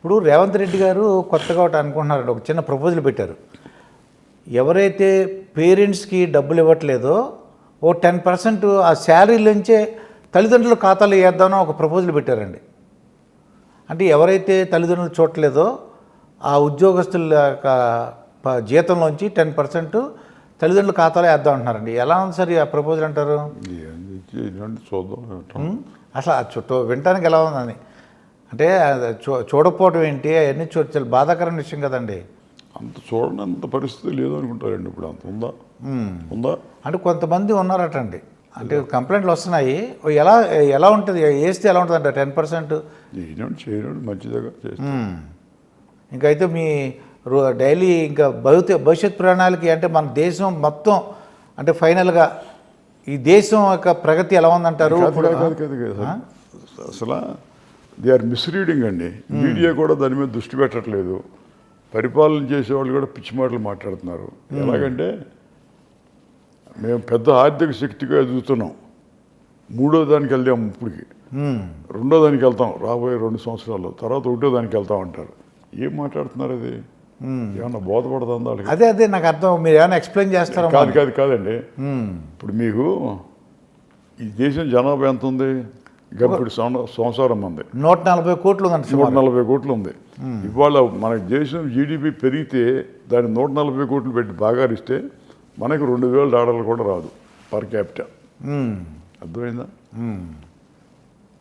ఇప్పుడు రేవంత్ రెడ్డి గారు కొత్తగా ఒకటి అనుకుంటున్నారండి, ఒక చిన్న ప్రపోజల్ పెట్టారు. ఎవరైతే పేరెంట్స్కి డబ్బులు ఇవ్వట్లేదో ఓ 10% ఆ శాలరీలోంచే తల్లిదండ్రుల ఖాతాలో వేద్దామని ఒక ప్రపోజల్ పెట్టారండి. అంటే ఎవరైతే తల్లిదండ్రులు చూడట్లేదో ఆ ఉద్యోగస్తుల యొక్క జీతంలోంచి 10% తల్లిదండ్రుల ఖాతాలో వేద్దాం అంటున్నారండి. ఎలా ఉంది సార్ ఆ ప్రపోజల్ అంటారు? చూద్దాం. అసలు ఆ చుట్టూ వినటానికి ఎలా ఉందని, అంటే చూడకపోవడం ఏంటి, అవన్నీ చాలా బాధాకరమైన విషయం కదండి. అంత చూడనంత పరిస్థితి లేదు అనుకుంటారండి. ఇప్పుడు అంత ఉందా అంటే కొంతమంది ఉన్నారటండి, అంటే కంప్లైంట్లు వస్తున్నాయి. ఎలా ఉంటుంది, వేస్తే ఎలా ఉంటుంది అంటే 10% చేయడం మంచిదిగా చేస్తే. ఇంకైతే మీ డైలీ ఇంకా భవిష్యత్ ప్రణాళిక అంటే మన దేశం మొత్తం అంటే ఫైనల్గా ఈ దేశం యొక్క ప్రగతి ఎలా ఉందంటారు? అసలు దే ఆర్ మిస్రీడింగ్ అండి. మీడియా కూడా దాని మీద దృష్టి పెట్టట్లేదు. పరిపాలన చేసేవాళ్ళు కూడా పిచ్చి మాటలు మాట్లాడుతున్నారు. ఎలాగంటే మేము పెద్ద ఆర్థిక శక్తిగా ఎదుగుతున్నాం, మూడో దానికి వెళ్దాం, ఇప్పటికి రెండో దానికి వెళ్తాం రాబోయే 2 సంవత్సరాల్లో, తర్వాత ఒకటో దానికి వెళ్తాం అంటారు. ఏం మాట్లాడుతున్నారు? అది ఏమన్నా బోధపడుతుందా? అదే నాకు అర్థం. మీరు ఏమైనా ఎక్స్ప్లెయిన్ చేస్తారా? కాదండి. ఇప్పుడు మీకు ఈ దేశం జనాభా ఎంత ఉంది? ఇప్పుడు సంవత్సరం ఉంది 140 కోట్లు ఉందండి. 140 కోట్లు ఉంది. ఇవాళ మన దేశం జీడిపి పెరిగితే దాన్ని 140 కోట్లు పెట్టి బాగారిస్తే మనకు $2,000 కూడా రాదు పర్ క్యాపిటల్. అర్థమైందా?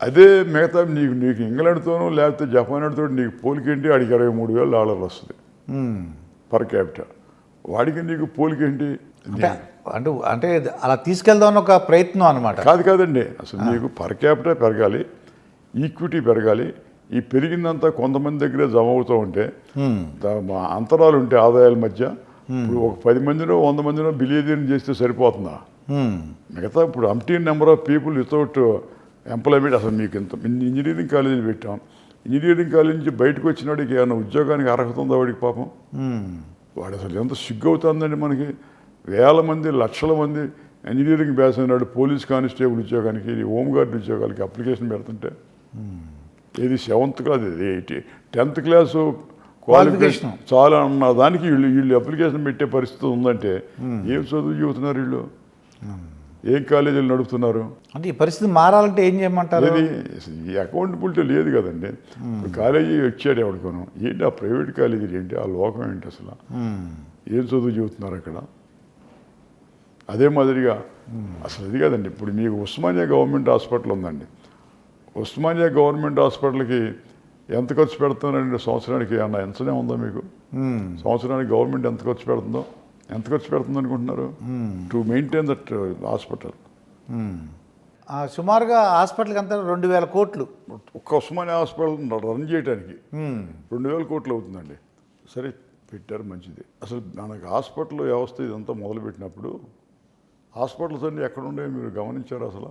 అదే మిగతా నీకు ఇంగ్లాండ్తోనూ లేకపోతే జపాన్తో నీకు పోలికేంటి? వాడికి $23,000 వస్తుంది పర్ క్యాపిటల్. వాడికి నీకు పోలికేంటి? అంటే అలా తీసుకెళ్దామని ఒక ప్రయత్నం అనమాట. కాదండి. అసలు నీకు పర్ క్యాపిటల్ పెరగాలి, ఈక్విటీ పెరగాలి. ఈ పెరిగిందంతా కొంతమంది దగ్గరే జమ అవుతూ ఉంటే అంతరాలు ఉంటే ఆదాయాల మధ్య. ఇప్పుడు ఒక 10 మందినో 100 మందినో బిలియన్ చేస్తే సరిపోతుందా? మిగతా ఇప్పుడు number of people without employment. అసలు మీకు ఇంత ఇంజనీరింగ్ కాలేజీలు పెట్టాం. ఇంజనీరింగ్ కాలేజీ నుంచి బయటకు వచ్చినాడికి ఏమైనా ఉద్యోగానికి అర్హత ఉందా వాడికి? పాపం వాడు అసలు ఎంత సిగ్గు అవుతుందండి. మనకి వేల మంది, లక్షల మంది ఇంజనీరింగ్ బ్యాచ్ అయినాడు పోలీస్ కానిస్టేబుల్ ఉద్యోగానికి, హోంగార్డ్ ఉద్యోగాలకి అప్లికేషన్ పెడుతుంటే ఇది 7th క్లాస్, ఇది 10th క్లాసు క్వాలిఫికేషన్ చాలా అన్న దానికి వీళ్ళు అప్లికేషన్ పెట్టే పరిస్థితి ఉందంటే ఏం చదువు చదువుతున్నారు వీళ్ళు? ఏం కాలేజీలు నడుపుతున్నారు? అంటే ఈ పరిస్థితి మారాలంటే ఏం చేయమంటారు? ఈ అకౌంటబిలిటీ లేదు కదండి. ఇప్పుడు కాలేజీ వచ్చాడు ఎవరికోను, ఏంటి ఆ ప్రైవేట్ కాలేజీలు ఏంటి, ఆ లోకం ఏంటి, అసలు ఏం చదువు చెబుతున్నారు అక్కడ? అదే మాదిరిగా అసలు అది కాదండి. ఇప్పుడు మీకు ఉస్మానియా గవర్నమెంట్ హాస్పిటల్ ఉందండి. ఉస్మానియా గవర్నమెంట్ హాస్పిటల్కి ఎంత ఖర్చు పెడుతున్నారండి సంవత్సరానికి? అన్న ఎంతనే ఉందో మీకు? సంవత్సరానికి గవర్నమెంట్ ఎంత ఖర్చు పెడుతుంది అనుకుంటున్నారు టు మెయింటైన్ దట్ హాస్పిటల్? సుమారుగా హాస్పిటల్కి అంతా 2,000 కోట్లు. ఒక్క ఉస్మానియా హాస్పిటల్ రన్ చేయడానికి 2,000 కోట్లు అవుతుందండి. సరే, పెట్టారు, మంచిది. అసలు మనకు హాస్పిటల్ వ్యవస్థ ఇదంతా మొదలుపెట్టినప్పుడు హాస్పిటల్స్ అన్నీ ఎక్కడ ఉండేవి మీరు గమనించారు? అసలు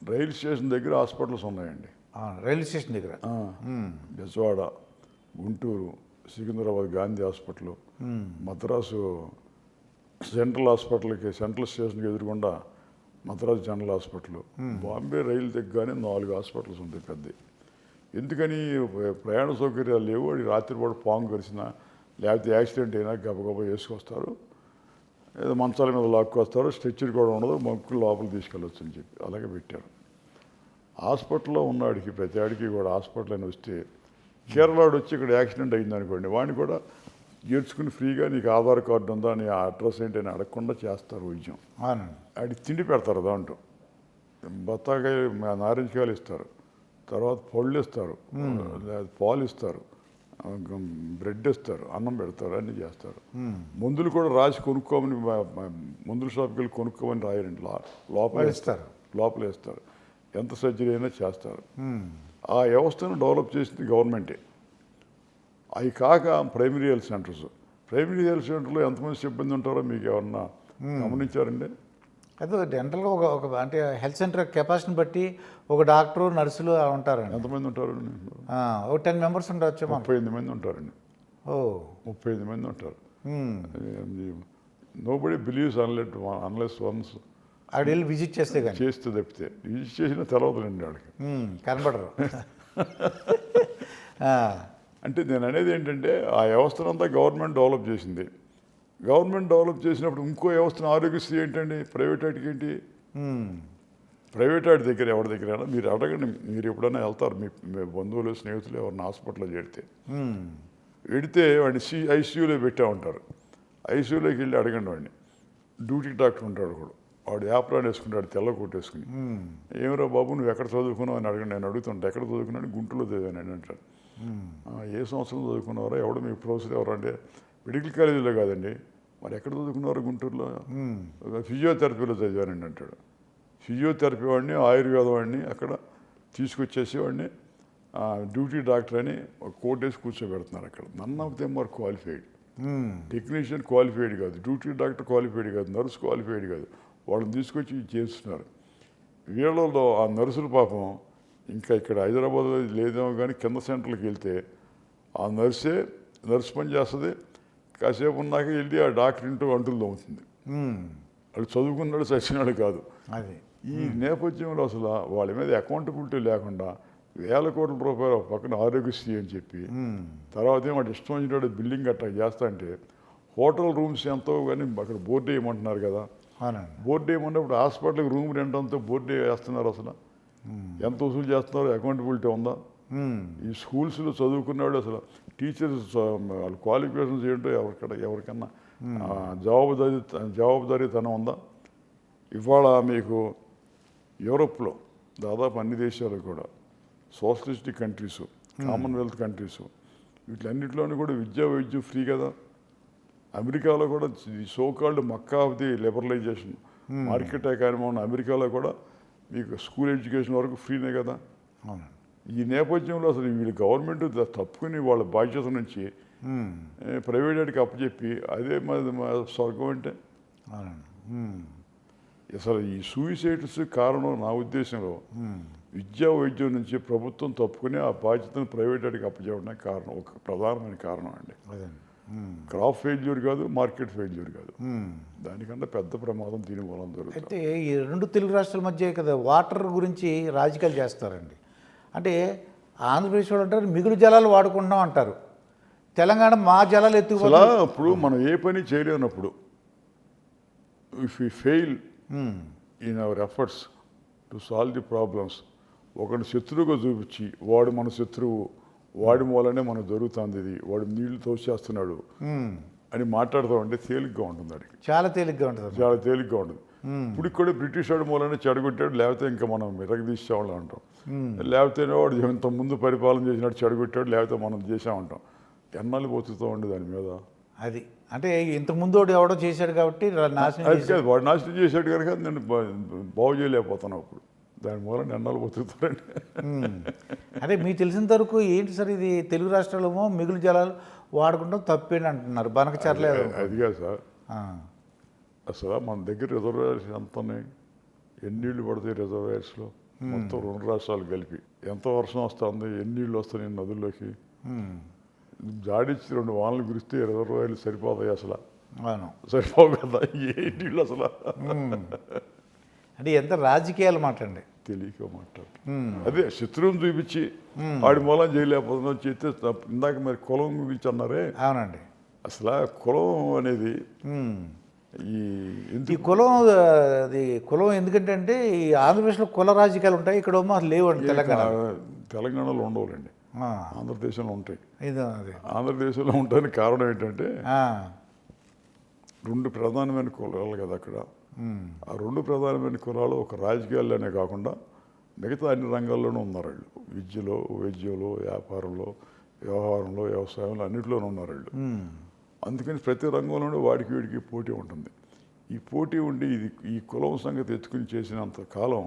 రైలు స్టేషన్ దగ్గర హాస్పిటల్స్ ఉన్నాయండి. రైల్వే స్టేషన్ దగ్గర బెజవాడ, గుంటూరు, సికింద్రాబాద్ గాంధీ హాస్పిటల్, మద్రాసు సెంట్రల్ హాస్పిటల్కి, సెంట్రల్ స్టేషన్కి ఎదురుకుండా మద్రాసు జనరల్ హాస్పిటల్, బాంబే రైలు దగ్గరనే 4 హాస్పిటల్స్ ఉంటాయి పెద్దవి. ఎందుకని? ప్రయాణ సౌకర్యాలు లేవు. వాడి రాత్రిపూట పాము కరిసినా లేకపోతే యాక్సిడెంట్ అయినా గబగబా వేసుకొస్తారు, ఏదో మంచాల మీద లాక్కొస్తారు, స్ట్రెచ్చర్ కూడా ఉండదు, మక్కులు లోపల తీసుకెళ్ళొచ్చు అని చెప్పి అలాగే పెట్టారు. హాస్పిటల్లో ఉన్నవాడికి ప్రతి ఆడికి కూడా హాస్పిటల్ అని వస్తే కేరళవాడు వచ్చి ఇక్కడ యాక్సిడెంట్ అయింది అనుకోండి, వాడిని కూడా చేర్చుకుని ఫ్రీగా నీకు ఆధార్ కార్డు ఉందా, నీ అడ్రస్ ఏంటి అని అడగకుండా చేస్తారు వైద్యం. ఆడికి తిండి పెడతారు, దాంట్లో బత్తాకాయ, నారింజకాయలు ఇస్తారు, తర్వాత పళ్ళు ఇస్తారు, పాలు ఇస్తారు, బ్రెడ్ ఇస్తారు, అన్నం పెడతారు, అన్నీ చేస్తారు. మందులు కూడా రాసి కొనుక్కోమని మందుల షాప్కి వెళ్ళి కొనుక్కోమని రాయరండి, లోపల వేస్తారు. ఎంత సర్జరీ అయినా చేస్తారు. ఆ వ్యవస్థను డెవలప్ చేసింది గవర్నమెంటే. అవి కాక ప్రైమరీ హెల్త్ సెంటర్లో ఎంతమంది సిబ్బంది ఉంటారో మీకు ఏమన్నా గమనించారండి? అదే డెంటల్గా ఒక అంటే హెల్త్ సెంటర్ కెపాసిటీని బట్టి ఒక డాక్టరు, నర్సులు ఉంటారండి. ఎంతమంది ఉంటారు? ఒక 10 మెంబర్స్ ఉండవచ్చు. 35 మంది ఉంటారండి. 35 మంది ఉంటారు. నోబడీ బిలీవ్స్ అన్లెస్ వన్స్ ఆవిడ వెళ్ళి విజిట్ చేస్తే తప్పితే విజిట్ చేసినా తెలవదులండి వాడికి, కనపడరు. అంటే నేను అనేది ఏంటంటే ఆ వ్యవస్థనంతా గవర్నమెంట్ డెవలప్ చేసింది. గవర్నమెంట్ డెవలప్ చేసినప్పుడు ఇంకో వ్యవస్థను ఆరోగ్యశ్రీ ఏంటండి, ప్రైవేట్ వాటికి ఏంటి? ప్రైవేట్ వాటి దగ్గర ఎవరి దగ్గరైనా మీరు అడగండి, మీరు ఎప్పుడైనా వెళ్తారు మీ బంధువులు స్నేహితులు ఎవరిని హాస్పిటల్లో వెడితే వాడిని ఐసీయూలో పెట్టా ఉంటారు. ఐసీయూలోకి వెళ్ళి అడగండి వాడిని, డ్యూటీ డాక్టర్ ఉంటాడు కూడా, వాడు యాప్రాన్ వేసుకుంటాడు, తెల్ల కోట్ వేసుకుని. ఏమరా బాబు నువ్వు ఎక్కడ చదువుకున్నావు అని అడగండి. నేను అడుగుతుంటా ఎక్కడ చదువుకున్నాను, గుంటూరులో చదివాను అంటాడు. ఏ సంవత్సరం చదువుకున్నారో, ఎవడు మీ ప్రొఫెసర్ ఎవరు అంటే, మెడికల్ కాలేజీలో కాదండి, మరి ఎక్కడ చదువుకున్నారో గుంటూరులో, ఫిజియోథెరపీలో చదివానండి అంటాడు. ఫిజియోథెరపీ వాడిని ఆయుర్వేదం వాడిని అక్కడ తీసుకొచ్చేసి వాడిని డ్యూటీ డాక్టర్ అని ఒక కోట్ వేసి కూర్చోబెడుతున్నారు అక్కడ. None of them are qualified. Technician qualified కాదు, డ్యూటీ డాక్టర్ క్వాలిఫైడ్ కాదు, నర్స్ క్వాలిఫైడ్ కాదు, వాళ్ళని తీసుకొచ్చి చేస్తున్నారు. వీళ్ళలో ఆ నర్సులు పాపం ఇంకా ఇక్కడ హైదరాబాద్లో లేదేమో కానీ కింద సెంటర్లకు వెళ్తే ఆ నర్స్ పని చేస్తుంది, కాసేపు ఉన్నాక వెళ్ళి ఆ డాక్టర్ ఇంటూ అంటులు తోముతుంది. వాళ్ళు చదువుకున్నాడు చచ్చినాడు కాదు. ఈ నేపథ్యంలో అసలు వాళ్ళ మీద అకౌంటబిలిటీ లేకుండా వేల కోట్ల రూపాయలు పక్కన ఆరోగ్యశ్రీ అని చెప్పి తర్వాత వాడు ఇష్టం వచ్చినట్టు బిల్డింగ్ అట్లా చేస్తా అంటే హోటల్ రూమ్స్ ఎంతో కానీ అక్కడ బోర్డు వేయమంటున్నారు కదా. బోర్డు వేయమన్నప్పుడు హాస్పిటల్కి రూమ్ రెంట్ అంతా బోర్డు వేస్తున్నారు. అసలు ఎంత వసూలు చేస్తున్నారు, అకౌంటబిలిటీ ఉందా? ఈ స్కూల్స్లో చదువుకున్నాడు అసలు టీచర్స్ వాళ్ళ క్వాలిఫికేషన్స్ ఏంటో ఎవరికన్నా జవాబుదారీతనం ఉందా? ఇవాళ మీకు యూరోప్లో దాదాపు అన్ని దేశాలు కూడా సోషలిస్టిక్ కంట్రీస్, కామన్వెల్త్ కంట్రీస్, వీటిలన్నింటిలోనూ కూడా విద్యా వైద్యం ఫ్రీ కదా. అమెరికాలో కూడా so called Mecca of the liberalisation market economy అమెరికాలో కూడా మీకు స్కూల్ ఎడ్యుకేషన్ వరకు ఫ్రీనే కదా. ఈ నేపథ్యంలో అసలు వీళ్ళు గవర్నమెంట్ తప్పుకుని వాళ్ళ బాధ్యత నుంచి ప్రైవేట్ వాడికి అప్పచెప్పి అదే మా స్వర్గం అంటే అసలు ఈ సూయిసైడ్స్ కారణం నా ఉద్దేశంలో విద్యా వైద్యం నుంచి ప్రభుత్వం తప్పుకుని ఆ బాధ్యతను ప్రైవేట్ వాడికి అప్పచెప్పడానికి కారణం, ఒక ప్రధానమైన కారణం అండి. క్రాప్ ఫెయిల్యూర్ కాదు, మార్కెట్ ఫెయిల్యూర్ కాదు, దానికన్నా పెద్ద ప్రమాదం దీని మూలం జరుగుతుంది. అయితే ఈ రెండు తెలుగు రాష్ట్రాల మధ్య కదా వాటర్ గురించి రాజకీయాలు చేస్తారండి. అంటే ఆంధ్రప్రదేశ్ వాళ్ళు అంటారు మిగులు జలాలు వాడుకుంటున్నాం అంటారు, తెలంగాణ మా జలాలు ఎత్తుకుపోతా. ఇప్పుడు మనం ఏ పని చేయలేనప్పుడు if you fail in our efforts to solve the problems, ఒకటి శత్రువుగా చూపించి వాడు మన శత్రువు, వాడి మూలనే మనకు జరుగుతుంది, ఇది వాడు నీళ్లు తోసేస్తున్నాడు అని మాట్లాడుతామంటే తేలిగ్గా ఉంటుంది. వాడికి చాలా తేలిగ్గా ఉంటుంది, చాలా తేలిగ్గా ఉంటుంది. ఇప్పుడు కూడా బ్రిటిష్ వాడి మూలనే చెడగొట్టాడు, లేకపోతే ఇంకా మనం మిరగదీసేవాళ్ళు అంటాం, లేకపోతే వాడు ఇంత ముందు పరిపాలన చేసినట్టు చెడగొట్టాడు, లేకపోతే మనం చేసామంటాం. ఎన్నాళ్ళు బతుకుతూ ఉండే దాని మీద. అది అంటే ఇంతకుముందు వాడు ఎవడో చేశాడు కాబట్టి నాశనం కాదు, వాడు నాశనం చేశాడు కనుక నేను బాగు చేయలేకపోతున్నాను. అప్పుడు దాని మూలం ఎన్నాళ్ళు బతుకుతారండి. అదే మీకు తెలిసినంత వరకు ఏంటి సార్ ఇది తెలుగు రాష్ట్రాలేమో మిగులు జలాలు వాడుకుంటాం తప్పేంటి అంటున్నారు, బనకచర్లేదు. అది కాదు సార్, అసలు మన దగ్గర రిజర్వాయర్స్ ఎంత ఉన్నాయి, ఎన్ని నీళ్లు పడతాయి రిజర్వాయర్స్లో మొత్తం రెండు రాష్ట్రాలు కలిపి, ఎంత వర్షం వస్తుంది, ఎన్ని నీళ్ళు వస్తున్నాయి నదుల్లోకి, జాడిచ్చి 2 వానలు కురిస్తే రిజర్వాయర్లు సరిపోతాయి అసలు? సరిపోవు కదా, ఏ నీళ్ళు అసలు. అంటే ఎంత రాజకీయాలు మాట్లాడండి, తెలియక మాట్లాడు. అదే శత్రువుని చూపించి వాడి మూలం చేయలేకపోతున్నాం చేస్తే ఇందాక మరి కులం గురించి అన్నారే. అవునండి, అసలు కులం అనేది ఈ కులం, అది కులం ఎందుకంటే అంటే ఈ ఆంధ్రప్రదేశ్లో కుల రాజకీయాలు ఉంటాయి, ఇక్కడ లేవండి. తెలంగాణలో ఉండవులండి, ఆంధ్రదేశంలో ఉంటాయి. ఆంధ్రదేశంలో ఉండడానికి కారణం ఏంటంటే 2 ప్రధానమైన కులాలు కదా అక్కడ. ఆ 2 ప్రధానమైన కులాలు ఒక రాజకీయాల్లోనే కాకుండా మిగతా అన్ని రంగాల్లోనూ ఉన్నారు వాళ్ళు. విద్యలో, వైద్యంలో, వ్యాపారంలో, వ్యవహారంలో, వ్యవసాయంలో అన్నింటిలోనూ ఉన్నారు వాళ్ళు. అందుకని ప్రతి రంగంలోనూ వాడికి వీడికి పోటీ ఉంటుంది. ఈ పోటీ ఉండి ఈ కులం సంగతి ఎత్తుకుని చేసినంత కాలం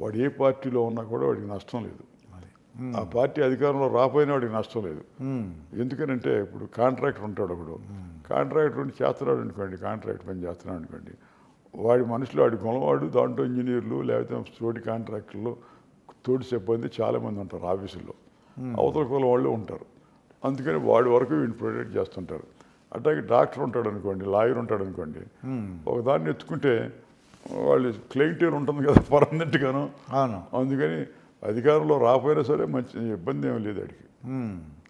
వాడు ఏ పార్టీలో ఉన్నా కూడా వాడికి నష్టం లేదు. ఆ పార్టీ అధికారంలో రాపోయినా వాడికి నష్టం లేదు. ఎందుకనంటే ఇప్పుడు కాంట్రాక్టర్ ఉంటాడు, ఒకడు కాంట్రాక్టర్ ఉండి చేస్తున్నాడు అనుకోండి, కాంట్రాక్ట్ పని చేస్తున్నాడు అనుకోండి, వాడి మనుషులు వాడి కొనవాడు, దాంట్లో ఇంజనీర్లు లేకపోతే తోటి కాంట్రాక్టర్లు, తోటి సిబ్బంది చాలామంది ఉంటారు ఆఫీసుల్లో, అవతల కులం వాళ్ళు ఉంటారు. అందుకని వాడి వరకు వీడిని ప్రొటెక్ట్ చేస్తుంటారు. అట్లాగే డాక్టర్ ఉంటాడు అనుకోండి, లాయర్ ఉంటాడు అనుకోండి, ఒక దాన్ని ఎత్తుకుంటే వాళ్ళు క్లయింట్ ఉంటుంది కదా పర్మనెంట్గాను. అందుకని అధికారంలో రాకపోయినా సరే మంచి ఇబ్బంది ఏమీ లేదు వాడికి.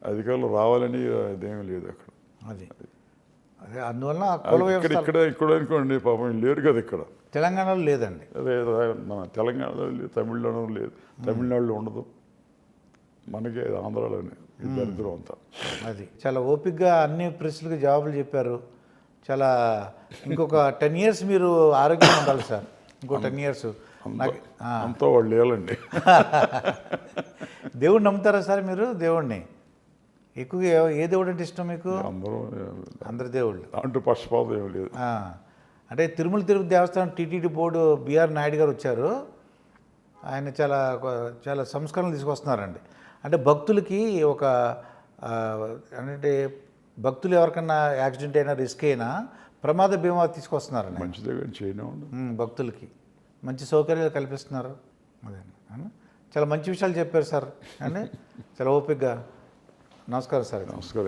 అధికారులు రావాలని ఇదేమీ లేదు అక్కడ. అది అదే అందువల్ల కుల ఇక్కడ వ్యవస్థ ఇక్కడ ఇక్కడ అనుకోండి పాపం లేరు కదా ఇక్కడ. తెలంగాణలో లేదండి. అదే మన తెలంగాణలో లేదు, తమిళనాడులో లేదు, తమిళనాడులో ఉండదు, మనకి ఆంధ్రాలోనే ఈ దరిద్రం అంతా. అది చాలా ఓపికగా అన్ని ప్రశ్నలకు జవాబులు చెప్పారు. చాలా ఇంకొక 10 years మీరు ఆరోగ్యంగా ఉండాలి సార్. ఇంకో 10 years నాకు అంతా వాళ్ళు లేలండి. దేవుడు నమ్ముతారా సార్ మీరు? దేవుడిని ఎక్కువగా ఏ దేవుడు అంటే ఇష్టం మీకు? అందరూ అందరి దేవుళ్ళు. అంటూ పక్షపాతం ఏమి లేదు. అంటే తిరుమల తిరుపతి దేవస్థానం టీటీడీ బోర్డు బిఆర్ నాయుడు గారు వచ్చారు. ఆయన చాలా చాలా సంస్కరణలు తీసుకొస్తున్నారండి. అంటే భక్తులకి ఒక అంటే భక్తులు ఎవరికన్నా యాక్సిడెంట్ అయినా రిస్క్ అయినా ప్రమాద బీమా తీసుకొస్తున్నారండి. మంచిదే కానీ చేయనే ఉండదు. భక్తులకి మంచి సౌకర్యాలు కల్పిస్తున్నారు. అదే చాలా మంచి విషయాలు చెప్పారు సార్ అండి. చాలా ఓపికగా. నమస్కారం సార్. నమస్కారం.